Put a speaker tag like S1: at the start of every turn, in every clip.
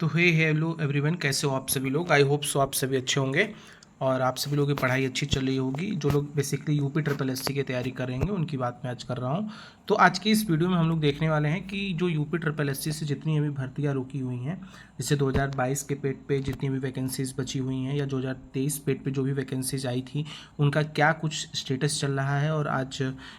S1: तो हे hello everyone, कैसे हो आप सभी लोग। आई होप सो आप सभी अच्छे होंगे और आप सभी लोगों की पढ़ाई अच्छी चल रही होगी। जो लोग बेसिकली यूपी ट्रिपल एससी की तैयारी कर रहे हैं उनकी बात मैं आज कर रहा हूँ। तो आज की इस वीडियो में हम लोग देखने वाले हैं कि जो यूपी ट्रिपल एससी से जितनी अभी भर्तियाँ रुकी हुई हैं, जैसे 2022 के पेट पे जितनी भी वैकेंसीज बची हुई हैं या 2023 पेट पे जो भी वैकेंसीज आई थी उनका क्या कुछ स्टेटस चल रहा है। और आज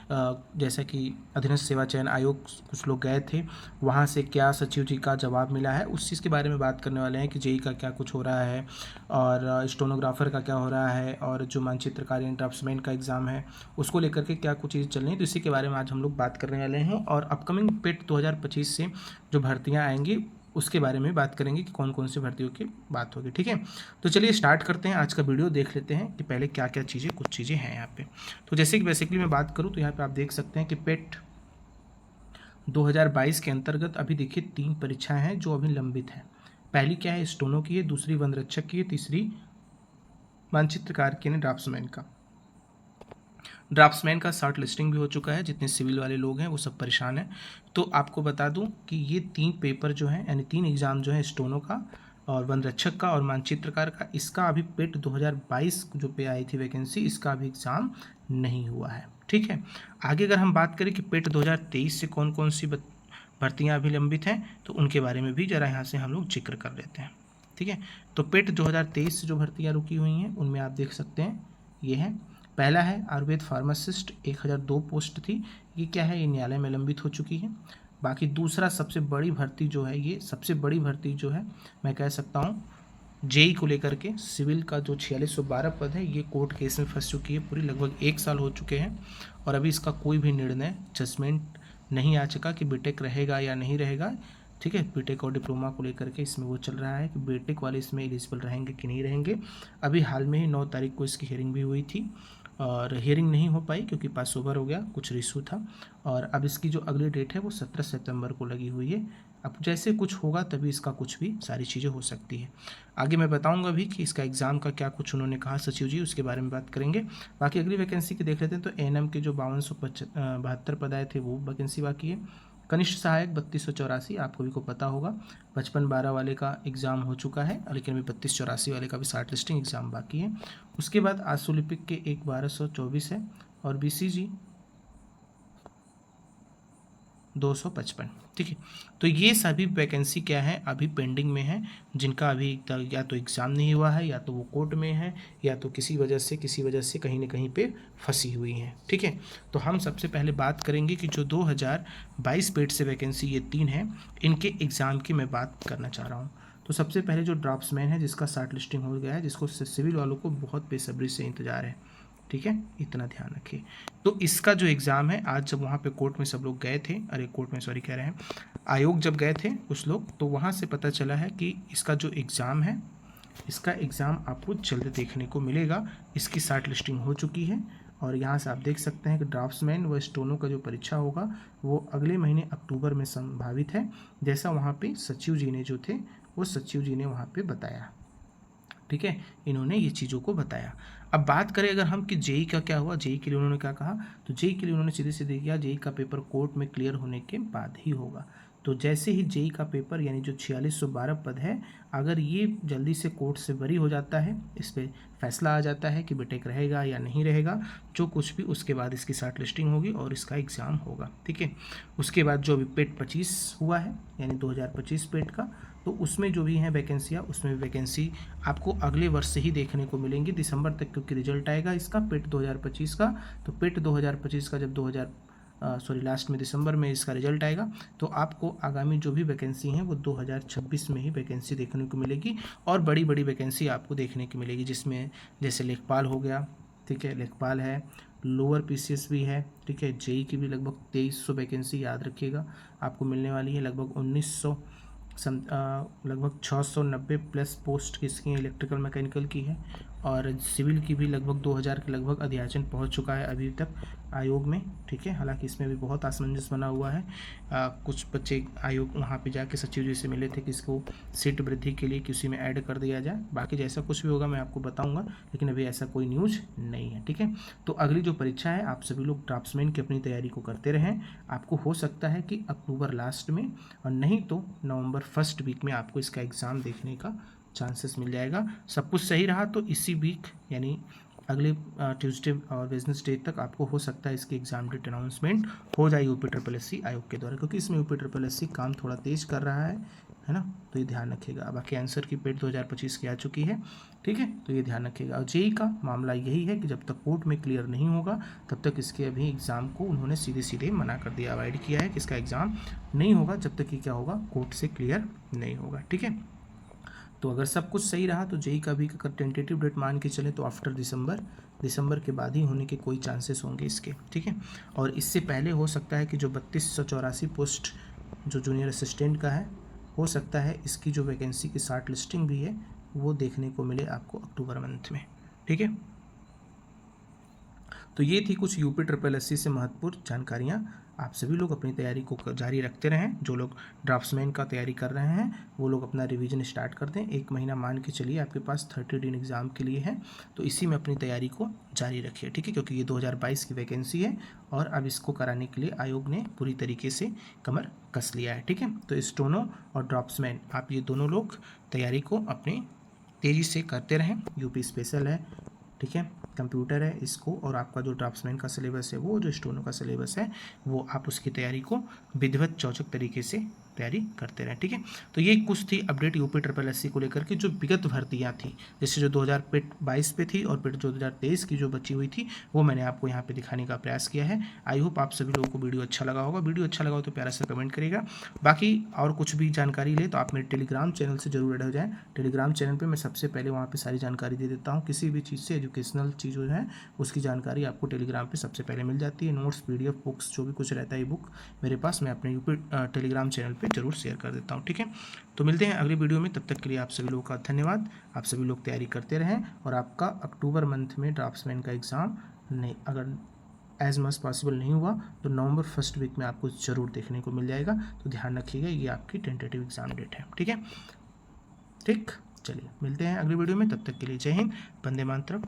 S1: जैसा कि अधीनस्थ सेवा चयन आयोग कुछ लोग गए थे, वहाँ से क्या सचिव जी का जवाब मिला है उस चीज़ के बारे में बात करने वाले हैं कि जेई का क्या कुछ हो रहा है और स्टोनोग्राफर का क्या हो रहा है और जो मानचित्रकार यानी ड्राफ्ट्समैन का एग्ज़ाम है उसको लेकर के क्या कुछ चीज़ चल रही है। तो इसी के बारे में आज हम लोग बात करने वाले हैं और अपकमिंग पेट 2025 से जो भर्तियाँ आएंगी उसके बारे में बात करेंगे कि कौन कौन सी भर्तियों की बात होगी। ठीक है, तो चलिए स्टार्ट करते हैं आज का वीडियो। देख लेते हैं कि पहले क्या क्या चीज़ें कुछ चीज़ें हैं यहाँ पे। तो जैसे कि बेसिकली मैं बात करूँ तो यहाँ पे आप देख सकते हैं कि पेट 2022 के अंतर्गत अभी देखिए 3 परीक्षाएं हैं जो अभी लंबित हैं। पहली क्या है, स्टोनो की है, दूसरी वन रक्षक की है, तीसरी मानचित्रकार की है ड्राफ्ट्समैन का। ड्राफ्ट्समैन का शॉर्ट लिस्टिंग भी हो चुका है, जितने सिविल वाले लोग हैं वो सब परेशान हैं। तो आपको बता दूं कि ये 3 पेपर जो हैं यानी 3 एग्ज़ाम जो है स्टोनो का और वन रक्षक का और मानचित्रकार का, इसका अभी पेट 2022 जो पे आई थी वैकेंसी, इसका अभी एग्ज़ाम नहीं हुआ है। ठीक है, आगे अगर हम बात करें कि पेट 2023 से कौन कौन सी भर्तियाँ अभी लंबित हैं तो उनके बारे में भी ज़रा यहाँ से हम लोग जिक्र कर लेते हैं। ठीक है, तो पेट 2023 से जो भर्तियाँ रुकी हुई हैं उनमें आप देख सकते हैं ये है। पहला है आयुर्वेद फार्मासिस्ट, 1002 पोस्ट थी। ये क्या है, ये न्यायालय में लंबित हो चुकी है। बाकी दूसरा सबसे बड़ी भर्ती जो है, ये सबसे बड़ी भर्ती जो है मैं कह सकता हूँ जेई को लेकर के, सिविल का जो 4612 पद है ये कोर्ट केस में फंस चुकी है। पूरी लगभग 1 साल हो चुके हैं और अभी इसका कोई भी निर्णय जजमेंट नहीं आ चुका कि बीटेक रहेगा या नहीं रहेगा। ठीक है, बीटेक और डिप्लोमा को लेकर के इसमें वो चल रहा है कि बीटेक वाले इसमें एलिजिबल रहेंगे कि नहीं रहेंगे। अभी हाल में ही 9 तारीख को इसकी हियरिंग भी हुई थी और हियरिंग नहीं हो पाई क्योंकि पास ओवर हो गया, कुछ इशू था। और अब इसकी जो अगली डेट है वो 17 सितंबर को लगी हुई है। अब जैसे कुछ होगा तभी इसका कुछ भी सारी चीज़ें हो सकती है। आगे मैं बताऊंगा भी कि इसका एग्ज़ाम का क्या कुछ उन्होंने कहा सचिव जी, उसके बारे में बात करेंगे। बाकी अगली वैकेंसी की देख लेते हैं। तो एएनएम के जो 5272 पद आए थे वो वैकेंसी बाकी है। कनिष्ठ सहायक 3284, आप सभी को पता होगा 5512 वाले का एग्ज़ाम हो चुका है, लेकिन अभी 3284 वाले का भी शॉर्ट लिस्टिंग एग्ज़ाम बाकी है। उसके बाद आशुलिपिक के 1224 है और बीसीजी 255। ठीक है, तो ये सभी वैकेंसी क्या है अभी पेंडिंग में है, जिनका अभी तक या तो एग्ज़ाम नहीं हुआ है या तो वो कोर्ट में है या तो किसी वजह से कहीं ना कहीं पे फंसी हुई हैं। ठीक है, तो हम सबसे पहले बात करेंगे कि जो 2022 पेट से वैकेंसी ये 3 है, इनके एग्ज़ाम की मैं बात करना चाह रहा हूँ। तो सबसे पहले जो ड्राफ्ट्समैन है जिसका शॉर्ट लिस्टिंग हो गया है, जिसको सिविल वालों को बहुत बेसब्री से इंतजार है। ठीक है, इतना ध्यान रखिए। तो इसका जो एग्ज़ाम है, आज जब वहाँ पे कोर्ट में सब लोग गए थे, अरे कोर्ट में सॉरी कह रहे हैं, आयोग जब गए थे कुछ लोग, तो वहाँ से पता चला है कि इसका जो एग्ज़ाम है, इसका एग्ज़ाम आपको जल्द देखने को मिलेगा। इसकी शॉर्ट लिस्टिंग हो चुकी है और यहाँ से आप देख सकते हैं कि ड्राफ्ट्समैन व स्टोनो का जो परीक्षा होगा वो अगले महीने अक्टूबर में संभावित है, जैसा वहाँ पे सचिव जी ने जो थे वो सचिव जी ने वहाँ पे बताया। ठीक है, इन्होंने ये चीज़ों को बताया। अब बात करें अगर हम कि जेई का क्या हुआ, जेई के लिए उन्होंने क्या कहा, तो जेई के लिए उन्होंने सीधे सीधे किया जेई का पेपर कोर्ट में क्लियर होने के बाद ही होगा। तो जैसे ही जेई का पेपर यानी जो 4612 पद है, अगर ये जल्दी से कोर्ट से बरी हो जाता है, इस पर फैसला आ जाता है कि बीटेक रहेगा या नहीं रहेगा, जो कुछ भी, उसके बाद इसकी शॉर्ट लिस्टिंग होगी और इसका एग्ज़ाम होगा। ठीक है, उसके बाद जो अभी पेट 25 हुआ है यानी 2025 पेट का, तो उसमें जो भी हैं वैकेंसियाँ, उसमें वैकेंसी आपको अगले वर्ष से ही देखने को मिलेंगी, दिसंबर तक, क्योंकि रिजल्ट आएगा इसका पेट 2025 का। तो पेट 2025 का जब लास्ट में दिसंबर में इसका रिजल्ट आएगा, तो आपको आगामी जो भी वैकेंसी हैं वो 2026 में ही वैकेंसी देखने को मिलेगी और बड़ी बड़ी वैकेंसी आपको देखने की मिलेगी, जिसमें जैसे लेखपाल हो गया, ठीक है, लेखपाल है, लोअर पीसीएस भी है। ठीक है, जेई की भी लगभग 2300 वैकेंसी याद रखिएगा आपको मिलने वाली है। लगभग 1900 लगभग 690 प्लस पोस्ट किसकी इलेक्ट्रिकल मैकेनिकल की है और सिविल की भी लगभग 2000 के लगभग अध्याचन पहुंच चुका है अभी तक आयोग में, ठीक है। हालांकि इसमें भी बहुत असमंजस बना हुआ है। कुछ बच्चे आयोग वहाँ पे जाके सचिव जी से मिले थे कि इसको सीट वृद्धि के लिए किसी में ऐड कर दिया जाए। बाकी जैसा कुछ भी होगा मैं आपको बताऊंगा, लेकिन अभी ऐसा कोई न्यूज़ नहीं है, ठीक है। तो अगली जो परीक्षा है, आप सभी लोग ड्राफ्ट्समैन की अपनी तैयारी को करते रहें। आपको हो सकता है कि अक्टूबर लास्ट में और नहीं तो नवंबर फर्स्ट वीक में आपको इसका एग्ज़ाम देखने का चांसेस मिल जाएगा। सब कुछ सही रहा तो इसी वीक यानी अगले ट्यूसडे और वेडनेसडे तक आपको हो सकता है इसकी एग्ज़ाम डेट अनाउंसमेंट हो जाए यूपी SSS आयोग के द्वारा, क्योंकि इसमें यूपी SSS काम थोड़ा तेज़ कर रहा है ना, तो ये ध्यान रखिएगा। बाकी आंसर की पेड 2025 की आ चुकी है, ठीक है, तो ये ध्यान रखिएगा। और जेईई का मामला यही है कि जब तक कोर्ट में क्लियर नहीं होगा तब तक इसके अभी एग्ज़ाम को उन्होंने सीधे सीधे मना कर दिया, अवॉइड किया है कि इसका एग्ज़ाम नहीं होगा जब तक कि क्या होगा, कोर्ट से क्लियर नहीं होगा, ठीक है। तो अगर सब कुछ सही रहा तो जेईई का भी अगर टेंटेटिव डेट मान के चलें तो आफ्टर दिसंबर के बाद ही होने के कोई चांसेस होंगे इसके, ठीक है। और इससे पहले हो सकता है कि जो 3284 पोस्ट जो जूनियर असिस्टेंट का है, हो सकता है इसकी जो वैकेंसी की शॉर्ट लिस्टिंग भी है वो देखने को मिले आपको अक्टूबर मंथ में, ठीक है। तो ये थी कुछ यूपी SSS से महत्वपूर्ण जानकारियाँ। आप सभी लोग अपनी तैयारी को जारी रखते रहें। जो लोग ड्राफ्ट्समैन का तैयारी कर रहे हैं वो लोग अपना रिवीजन स्टार्ट कर दें। 1 महीना मान के चलिए आपके पास 30 दिन एग्ज़ाम के लिए है, तो इसी में अपनी तैयारी को जारी रखिए, ठीक है, क्योंकि ये 2022 की वैकेंसी है और अब इसको कराने के लिए आयोग ने पूरी तरीके से कमर कस लिया है, ठीक है। तो स्टोनो और ड्राफ्ट्समैन आप ये दोनों लोग तैयारी को अपनी तेज़ी से करते रहें। यूपी स्पेशल है, ठीक है, कंप्यूटर है इसको, और आपका जो ड्राफ्ट्समैन का सिलेबस है वो जो स्टोनो का सिलेबस है वो आप उसकी तैयारी को विधिवत चौचक तरीके से तैयारी करते रहें, ठीक है। तो ये कुछ थी अपडेट यूपी SSS को लेकर के जो विगत भर्तियाँ थी, जैसे जो 2022 पे थी और फिर 2023 की जो बची हुई थी वो मैंने आपको यहाँ पे दिखाने का प्रयास किया है। आई होप आप सभी लोगों को वीडियो अच्छा लगा होगा। वीडियो अच्छा लगा हो तो प्यारा सा कमेंट करिएगा। बाकी और कुछ भी जानकारी ले तो आप मेरे टेलीग्राम चैनल से जरूर ऐड हो जाएँ। टेलीग्राम चैनल पर मैं सबसे पहले वहाँ पर सारी जानकारी दे देता हूँ। किसी भी चीज़ से एजुकेशनल चीज़ है उसकी जानकारी आपको टेलीग्राम पे सबसे पहले मिल जाती है। नोट्स, PDF, बुक्स जो भी कुछ रहता है बुक मेरे पास, मैं अपने यूपी टेलीग्राम चैनल पे जरूर शेयर कर देता हूँ, ठीक है। तो मिलते हैं अगली वीडियो में, तब तक के लिए आप सभी लोगों का धन्यवाद। आप सभी लोग तैयारी करते रहें और आपका अक्टूबर मंथ में ड्राफ्ट्समैन का एग्ज़ाम नहीं, अगर एज मच पॉसिबल नहीं हुआ तो नवंबर फर्स्ट वीक में आपको ज़रूर देखने को मिल जाएगा। तो ध्यान रखिएगा, ये आपकी टेंटेटिव एग्ज़ाम डेट है, ठीक है। ठीक, चलिए मिलते हैं अगली वीडियो में, तब तक के लिए जय हिंद, वंदे मातरम।